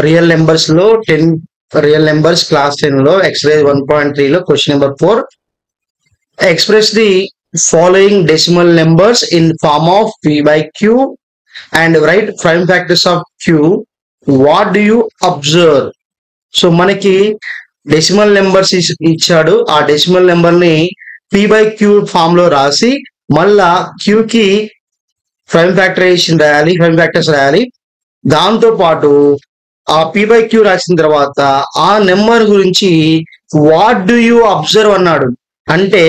Real numbers లో 10 real numbers class 10 లో exercise 1.3 లో question number 4. Express the following decimal numbers in form of p by q and write prime factors of q. What do you observe? So మనకి decimal numbers ఇచ్చాడు. ఆ decimal number ని p by q form లో రాసి మళ్ళా q కి prime factorisation రాయాలి, prime factors రాయాలి. దాంతో పాటు ఆ p by q రాసిన తర్వాత ఆ నెంబర్ గురించి వాట్ డూ యూ అబ్జర్వ్ అన్నాడు. అంటే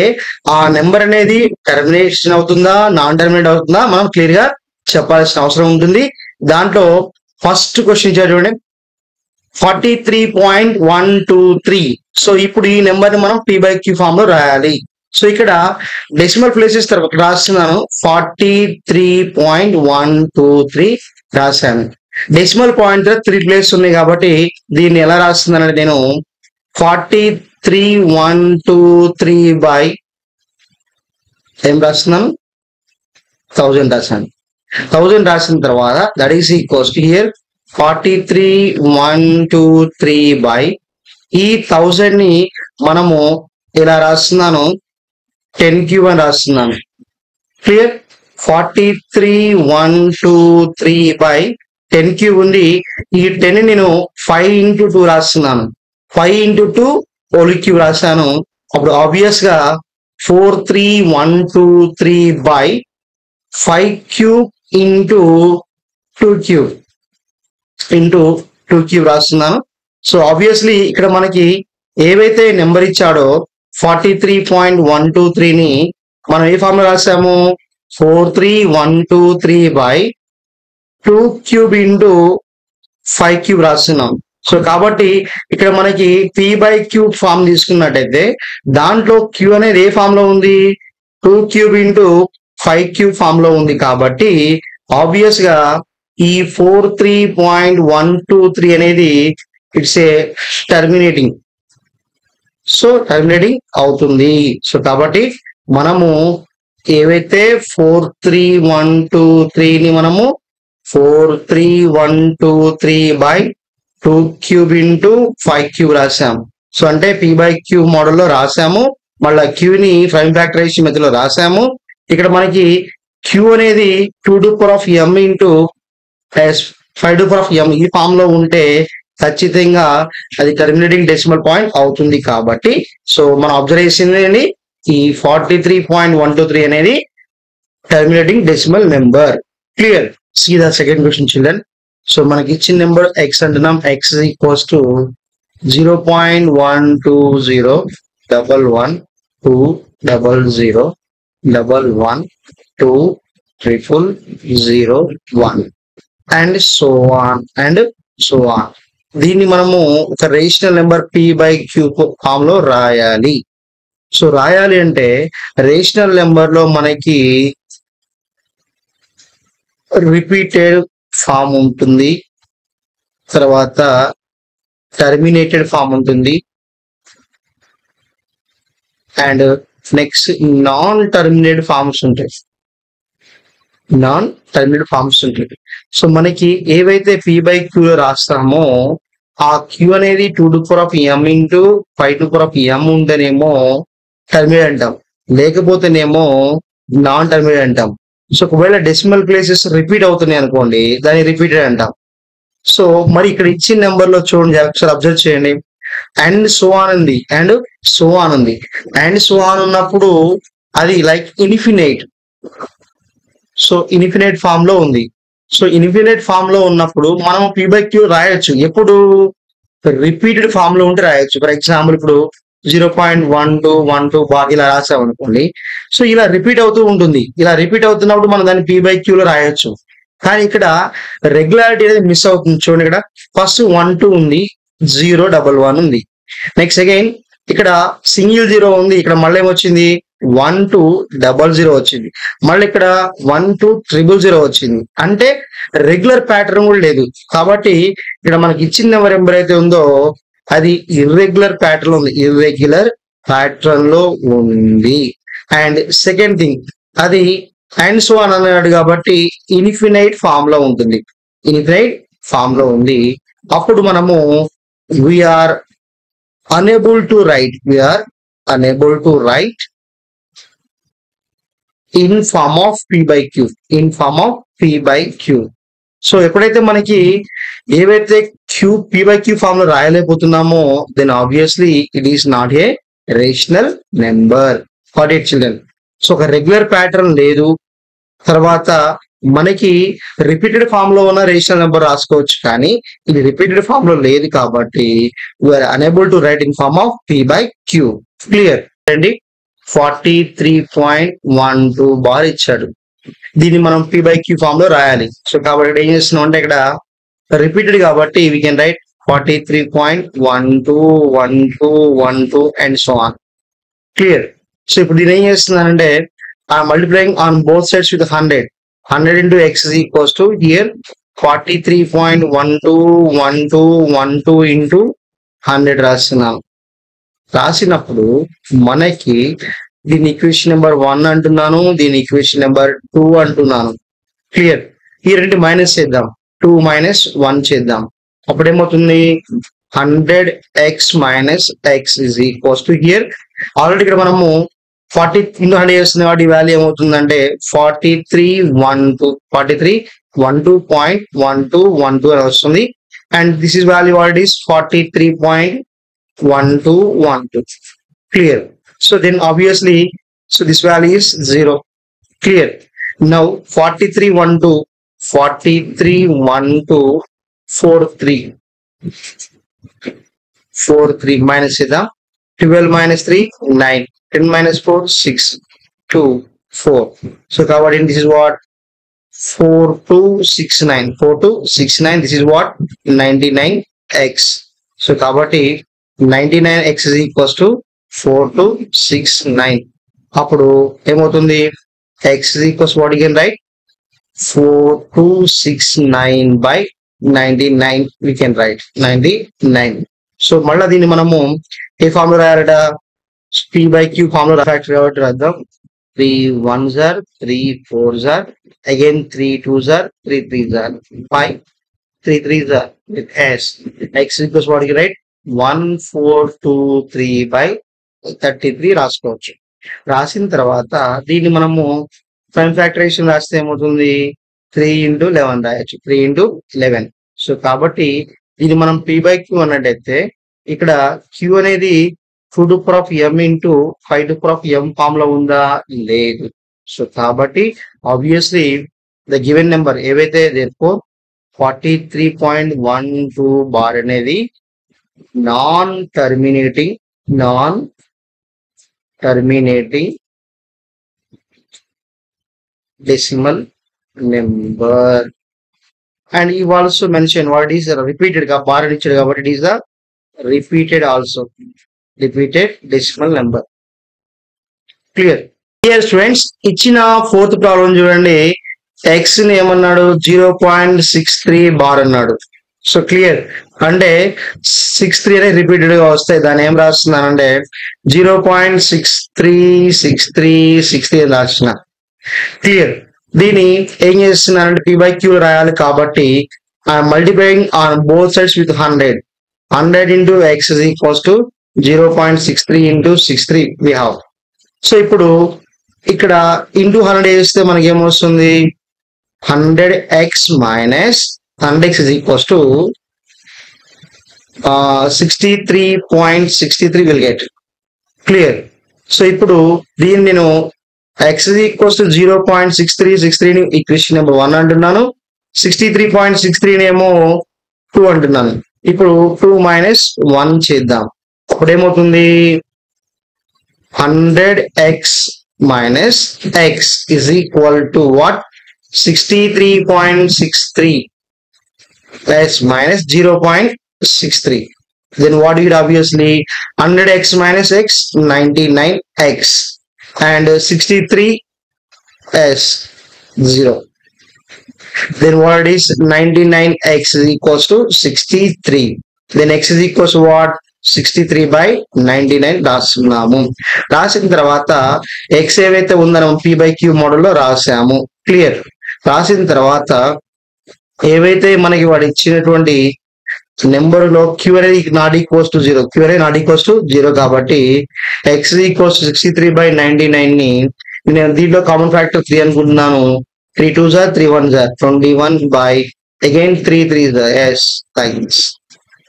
ఆ నెంబర్ అనేది టర్మినేషన్ అవుతుందా, నాన్ టర్మినేట్ అవుతుందా మనం క్లియర్ గా చెప్పాల్సిన అవసరం ఉంటుంది. దాంట్లో ఫస్ట్ క్వశ్చన్ ఇచ్చారు చూడండి, 43.123. సో ఇప్పుడు ఈ నెంబర్ ని మనం p by q ఫామ్ లో రాయాలి. సో ఇక్కడ డెసిమల్ ప్లేసెస్ తర్వాత రాస్తున్నాను, 43.123 రాశాను. డెసిమల్ పాయింట్ 3 ప్లేసెస్ ఉన్నాయి కాబట్టి దీన్ని ఎలా రాస్తున్నానంటే నేను 43.123 బై ఏం రాస్తున్నాను, 1000 రాశాను. 1000 రాసిన తర్వాత that is equals to hear 43.123 by ఈ 1000 ని మనము ఇలా రాస్తున్నాను 10 క్యూబ్ అని రాస్తున్నాను. క్లియర్? 43.123 బై 10 క్యూబ్ ఉంది. ఈ 10 నేను 5 into 2 రాస్తున్నాను. 5 into 2 హోల్ క్యూబ్ రాశాను. అప్పుడు ఆబ్వియస్ గా 43.123 by 5 cube into 2 cube into 2 cube రాస్తున్నాను. సో ఆబ్వియస్లీ ఇక్కడ మనకి ఏవైతే నెంబర్ ఇచ్చాడో 43.123 ని మనం ఏ ఫామ్ లో రాసాము, 43.123 బై 2 క్యూబ్ ఇంటూ 5 క్యూబ్ రాస్తున్నాం. సో కాబట్టి ఇక్కడ మనకి p by q ఫామ్ తీసుకున్నట్టయితే దాంట్లో q అనేది ఏ ఫామ్ లో ఉంది, 2 క్యూబ్ ఇంటూ 5 క్యూబ్ ఫామ్ లో ఉంది. కాబట్టి ఆబ్వియస్ గా ఈ 43.123 అనేది it's a terminating, so terminating అవుతుంది. సో కాబట్టి మనము ఏవైతే 43.123 ని మనము 43.123 బై 2 క్యూబ్ ఇంటూ 5 క్యూబ్ రాసాము. సో అంటే p by q మోడల్లో రాసాము. మళ్ళీ q ని ప్రైమ్ ఫ్యాక్టరైజేషన్ మెథడ్ లో రాసాము. ఇక్కడ మనకి q అనేది 2 to the power of m into 5 to the power of m ఈ ఫామ్ లో ఉంటే ఖచ్చితంగా అది టర్మినేటింగ్ డెసిమల్ పాయింట్ అవుతుంది. కాబట్టి సో మనం అబ్జర్వ్ చేసింది ఈ 43.123 అనేది terminating decimal number. Clear? See the second question children. So మనకి ఇచ్చిన నెంబర్ x అంటున్నాం, x is equals to 0.120111200112001 and so on. దీన్ని మనము ఒక rational number p by q form లో రాయాలి. సో రాయాలి అంటే రేషనల్ నెంబర్ లో మనకి రిపీటెడ్ ఫామ్ ఉంటుంది, తర్వాత టర్మినేటెడ్ ఫామ్ ఉంటుంది, and next non terminated forms ఉంటాయి. సో మనకి ఏవైతే p by q లో రాస్తామో ఆ q అనేది 2 to the power of m into 5 to the power of m ఉంటేనేమో టర్మినేట్ అంటాం, లేకపోతేనేమో నాన్ టర్మినేట్ అంటాం. సో ఒకవేళ డెసిమల్ ప్లేసెస్ రిపీట్ అవుతున్నాయి అనుకోండి, దాన్ని రిపీటెడ్ అంటాం. సో మరి ఇక్కడ ఇచ్చిన నెంబర్ లో చూడండి, ఒకసారి అబ్జర్వ్ చేయండి, అండ్ సో ఆన్ ఉంది, అండ్ సో ఆన్ ఉంది. అండ్ సో ఆన్ ఉన్నప్పుడు అది like infinite, so infinite form లో ఉంది. సో ఇన్ఫినైట్ ఫామ్ లో ఉన్నప్పుడు మనం p by q రాయొచ్చు. ఎప్పుడు రిపీటెడ్ ఫామ్ లో ఉంటే రాయొచ్చు. ఫర్ ఎగ్జాంపుల్ ఇప్పుడు 0.1212 ఇలా రాసాం అనుకోండి. సో ఇలా రిపీట్ అవుతూ ఉంటుంది. ఇలా రిపీట్ అవుతున్నప్పుడు మనం దాన్ని p by q లో రాయొచ్చు. కానీ ఇక్కడ రెగ్యులారిటీ అనేది మిస్ అవుతుంది. చూడండి, ఇక్కడ ఫస్ట్ 1 2 ఉంది, 011 ఉంది. నెక్స్ట్ అగైన్ ఇక్కడ సింగిల్ 0 ఉంది, ఇక్కడ మళ్ళీ ఏమొచ్చింది 1200 వచ్చింది. మళ్ళీ ఇక్కడ 12000 వచ్చింది. అంటే రెగ్యులర్ ప్యాటర్న్ కూడా లేదు. కాబట్టి ఇక్కడ మనకి ఇచ్చిన నెంబర్ అయితే ఉందో అది ఇర్రెగ్యులర్ ప్యాటర్న్ లో ఉంది. అండ్ సెకండ్ థింగ్, అది అండ్ సో అని అన్నాడు కాబట్టి ఇన్ఫినైట్ ఫామ్ లో ఉంటుంది. అప్పుడు మనము we are unable to write, we are unable to write in form of p by q, in form of p by q. So ఎప్పుడైతే మనకి ఏవైతే p by q ఫామ్ లో రాయలేకపోతున్నామో then obviously it is not a rational number for it children. So ఒక regular pattern లేదు, తర్వాత మనకి repeated form లో ఉన్న రేషనల్ నెంబర్ రాసుకోవచ్చు, కానీ ఇది రిపీటెడ్ ఫామ్ లో లేదు కాబట్టి we are unable to write in form of p by q. Clear అండి. 43.12 బార్ ఇచ్చాడు, దీన్ని మనం p by q ఫామ్ లో రాయాలి. సో కాబట్టి ఏం చేస్తున్నాం అంటే ఇక్కడ రిపీటెడ్ కాబట్టి we can write 43.121212 and so on. Clear. So ఇప్పుడు దీన్ని ఏం చేస్తున్నానంటే multiplying on both sides with 100 into x is equals to here 43.121212 into 100 రాస్తున్నాం. రాసినప్పుడు మనకి దీని ఈక్వేషన్ నెంబర్ 1 అంటున్నాను, దీని ఈక్వేషన్ నెంబర్ 2 అంటున్నాను. క్లియర్. ఈ రెండు మైనస్ చేద్దాం, 2 minus 1 చేద్దాం. అప్పుడు ఏమవుతుంది 100x minus x is equals to here already ఇక్కడ మనము 40 into 100 చేస్తుంది కాబట్టి వాల్యూ ఏమవుతుందంటే 4312.1212 అని వస్తుంది. And this is value what is 43.1212. Clear. So then obviously so this value is 0. Clear. Now 43 minus చేద్దాం. 12 minus 3 9, 10 minus 4 6, 2 4. So కాబట్టి this is what 4269. This is what 99x. So కాబట్టి 99x is equals to 4269. అప్పుడు ఏమవుతుంది x is equals what you can write 4269 by 99 we can write 99. So మళ్ళీ దీన్ని మనము ఏ form లో రాయాలట p by q form లో factor కాబట్టి రాద్దాం. 3 1s are 3 4s are again 3 2s are 3 3s are 5 3 3s are with s x equals what you write 1423 by 33 రాసుకోవచ్చు. రాసిన తర్వాత దీన్ని మనము ప్రైమ్ ఫ్యాక్టరైజేషన్ రాస్తే ఏమవుతుంది 3 into 11 రాయొచ్చు, 3 into 11. సో కాబట్టి ఇది మనం p by q అన్నట్టయితే ఇక్కడ q అనేది 2 to the power of m into 5 to the power of m form లో ఉందా లేదు. సో కాబట్టి ఆబ్వియస్లీ ద గివెన్ నెంబర్ ఏవైతే therefore 43.12 బార్ అనేది non terminating decimal number. And you also mention what is repeated గా bar అని ఇచ్చాడు కాబట్టి it is the repeated decimal number. Clear. Here students ఇచ్చిన ఫోర్త్ ప్రాబ్లం చూడండి, x ని ఏమన్నాడు 0.63 బార్ అన్నాడు. So clear. అంటే 63 అనేది రిపీటెడ్ గా వస్తాయి, దాన్ని ఏం రాస్తున్నానంటే 0.636363 అని రాసిన. క్లియర్. దీన్ని ఏం చేస్తున్నానంటే p by q రాయాలి కాబట్టి multiplying on both sides with 100 into x is equals to 0.63 into 63 we have. So ఇప్పుడు ఇక్కడ ఇంటూ 100 చేస్తే మనకి ఏమొస్తుంది 100x minus 100x is equals to 63.63 will get. Clear. So ఇప్పుడు దీన్ని నేను x is equals to 0.6363 ని ఈక్వేషన్ నెంబర్ 1 అంటున్నాను, 63.63 ఏమో 2 అంటున్నాను. ఇప్పుడు 2 minus 1 చేద్దాం. ఇప్పుడు ఏమవుతుంది 100x minus x is equal to what 63.63 plus minus 0.63. Then what you get obviously 100x minus x 99x and 63 as 0. Then what is 99x is equals to 63. Then x is equals to what 63 by 99 రాస్తున్నాము. రాసిన తర్వాత x ఏవైతే ఉందో మనం p by q మోడల్లో రాసాము. Clear. రాసిన తర్వాత ఏవైతే మనకి వాడు ఇచ్చినటువంటి నెంబర్ లో క్యూ అనేది నాట్ ఈక్వల్స్ టు 0, క్యూ అనేది నాట్ ఈక్వల్స్ టు 0 కాబట్టి ఎక్స్ ఈక్వల్స్ 63/99 ని నేను దీంట్లో కామన్ ఫ్యాక్టర్ 3 అనుకుంటున్నాను. 3 2s are 3 1s are 21 by again 3 3s are yes thanks.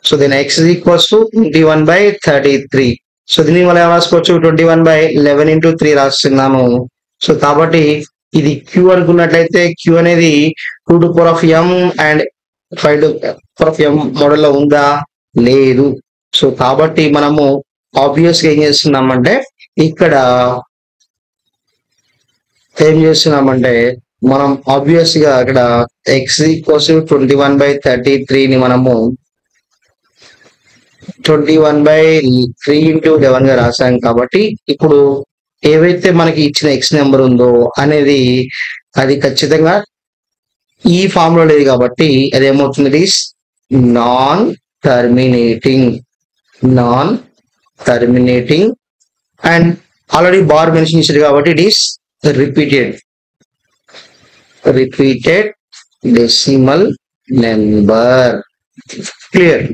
So then x is equals to 21/33. So దీన్ని మనం ఏం రాసుకోవచ్చు 21/11 into 3 రాస్తున్నాము. సో కాబట్టి ఇది క్యూ అనుకున్నట్లయితే క్యూ అనేది 2 to power of m and 5 to power of m మోడల్లో ఉందా లేదు. సో కాబట్టి మనము ఆబ్వియస్ గా ఏం చేస్తున్నామంటే ఇక్కడ మనం ఆబ్వియస్ గా ఇక్కడ ఎక్స్ ఈక్వల్స్ 21/33 ని మనము 21/3 into 11 గా రాసాం. కాబట్టి ఇప్పుడు ఏవైతే మనకి ఇచ్చిన ఎక్స్ నెంబర్ ఉందో అనేది అది ఖచ్చితంగా ఈ ఫామ్ లో లేదు కాబట్టి అది ఏమవుతుంది, non terminating and already bar mention చేశారు కాబట్టి it is repeated decimal number. Clear.